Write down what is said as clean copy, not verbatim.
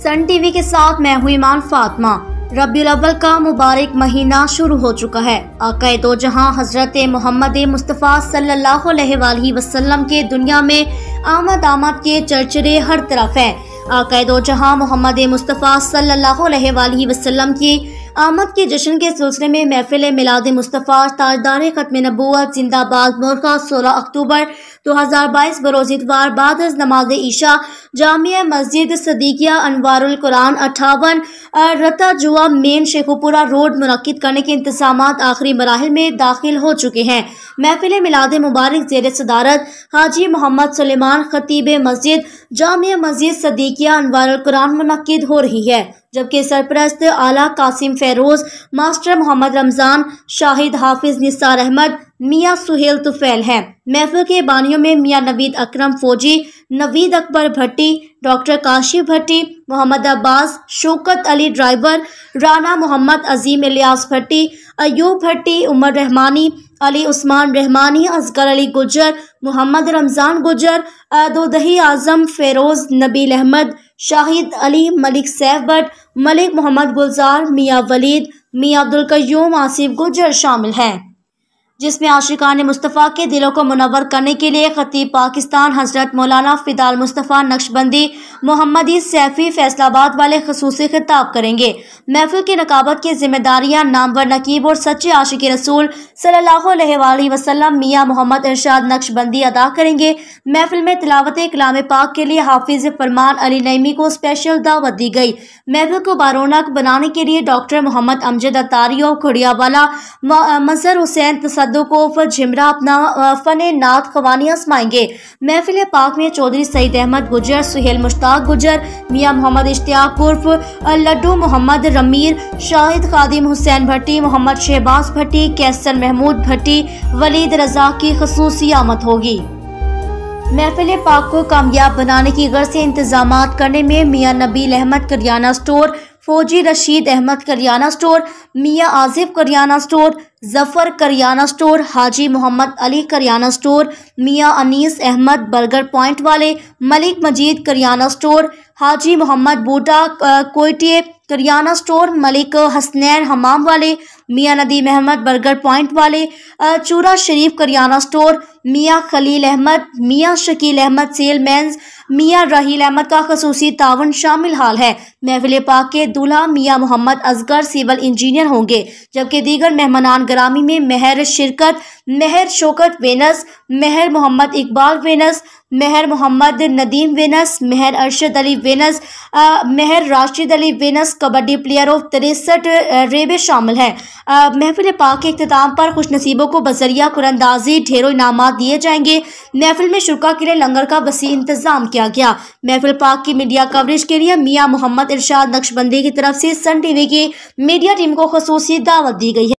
Sun TV के साथ मैं हूं ईमान फातिमा। रबीउल अव्वल का मुबारक महीना शुरू हो चुका है। आक़ाए दो जहां हजरत मोहम्मद मुस्तफ़ा सल्लल्लाहु अलैहि वसल्लम के दुनिया में आमद के चरचरे हर तरफ है। आक़ाए दो जहां मोहम्मद मुस्तफ़ा सल्लल्लाहु अलैहि वसल्लम की आमद के जश्न के सिलसिले में महफिल मिलाद मुस्तफ़ा ताजदार खत्म नबूवत जिंदाबाद मोरखा 16 अक्टूबर 2022 बरोज़ इतवार बाद नमाज ईशा जामिया मस्जिद सदीकिया अनवारुल कुरान 58 रता जुआ मेन शेखुपुरा रोड मुनक्किद करने के इंतजाम आखिरी मराहिल में दाखिल हो चुके हैं। महफिल मिलाद मुबारक ज़ेर सदारत हाजी मोहम्मद सुलेमान खतीब मस्जिद जामिया मस्जिद सदीकिया अनवारुल कुरान मुनक्किद हो रही है, जबकि सरपरस्त आला कासिम फेरोज, मास्टर मोहम्मद रमजान, शाहिद हाफिज निसार अहमद, मियाँ सुहेल तुफैल हैं। महफिल के बानियों में मियाँ नवीद अकरम फौजी, नवीद अकबर भट्टी, डॉक्टर काशिफ भट्टी, मोहम्मद अब्बास, शौकत अली ड्राइवर, राना मोहम्मद अजीम इलियास भट्टी, अयूब भट्टी, उमर रहमानी, अली उस्मान रहमानी, असगर अली गुजर, मोहम्मद रमजान गुजर, दोदही आजम फेरोज, नबील अहमद, शाहिद अली, मलिक सैफ भट्ट, मलिक मोहम्मद गुलजार, मियाँ वलीद, मियाँ अब्दुल कय्यूम, आसिफ गुजर शामिल हैं, जिसमें आशिकान मुस्तफ़ा के दिलों को मुनव्वर करने के लिए खतीब पाकिस्तान हजरत मौलाना फिदाल मुस्तफ़ा नक्शबंदी मोहम्मदी सैफी फैसलाबाद वाले खसूसी खिताब करेंगे। महफिल की नकाबत की जिम्मेदारियां नामवर नकीब और सच्चे आशिक रसूल सल्लल्लाहु अलैहि वसल्लम मियाँ मोहम्मद इरशाद नक्शबंदी अदा करेंगे। महफिल में तिलावत कलाम पाक के लिए हाफिज फरमान अली नईमी को स्पेशल दावत दी गई। महफिल को बारोनक बनाने के लिए डॉक्टर मोहम्मद अमजद अतारी और खुड़ियावाला मजहर हुसैन तसद्दुक़ झिमरा अपना फने नात ख़वानियाँ आजमाएंगे। महफिल पाक में चौधरी सईद अहमद गुजर, सुहेल मुश्ताक गुजर, मियाँ मोहम्मद इश्तियाक उर्फ लड्डू मोहम्मद रमीर, शाहिद खादिम हुसैन भट्टी, मोहम्मद शहबाज भट्टी, कैसर महमूद भट्टी, वलीद रजा की खसूसी आमद होगी। महफिल पाक को कामयाब बनाने की गर्ज से इंतजामात करने में मियाँ नबील अहमद करियाना स्टोर, फौजी रशीद अहमद करियाना स्टोर, मियाँ आजिफ करियाना स्टोर, जफर करियाना स्टोर, हाजी मोहम्मद अली करियाना स्टोर, मियाँ अनीस अहमद बर्गर पॉइंट वाले, मलिक मजीद करियाना स्टोर, हाजी मोहम्मद बूटा कोयटे करियाना स्टोर, मलिक हसनैन हमाम वाले, मियाँ नदीम अहमद बर्गर पॉइंट वाले, चूरा शरीफ करियाना स्टोर, मियाँ खलील अहमद, मियाँ शकील अहमद सेलमैन्स, मियाँ राहील अहमद का खसूसी तावन शामिल हाल है। महफिल पाक के दूल्हा मियाँ मोहम्मद असगर सिविल इंजीनियर होंगे, जबकि दीगर मेहमानान ग्रामी में महर शिरकत, महर शौकत वेनस, महर मोहम्मद इकबाल वेनस, महर मोहम्मद नदीम वेनस, महर अरशद अली वेनस, महर राशिद अली वेनस, कबड्डी प्लेयर ऑफ 63 रेबे शामिल हैं। महफिल पाक के इख्तिताम पर खुशनसीबों को बजरिया कुरंदाजी ढेरों इनामात दिए जाएंगे। महफिल में शुरा के लिए लंगर का वसी इंतजाम किया गया। महफिल पाक की मीडिया कवरेज के लिए मियाँ मोहम्मद इरशाद नक्शबंदी की तरफ से सन टीवी की मीडिया टीम को खसूसी दावत दी गई है।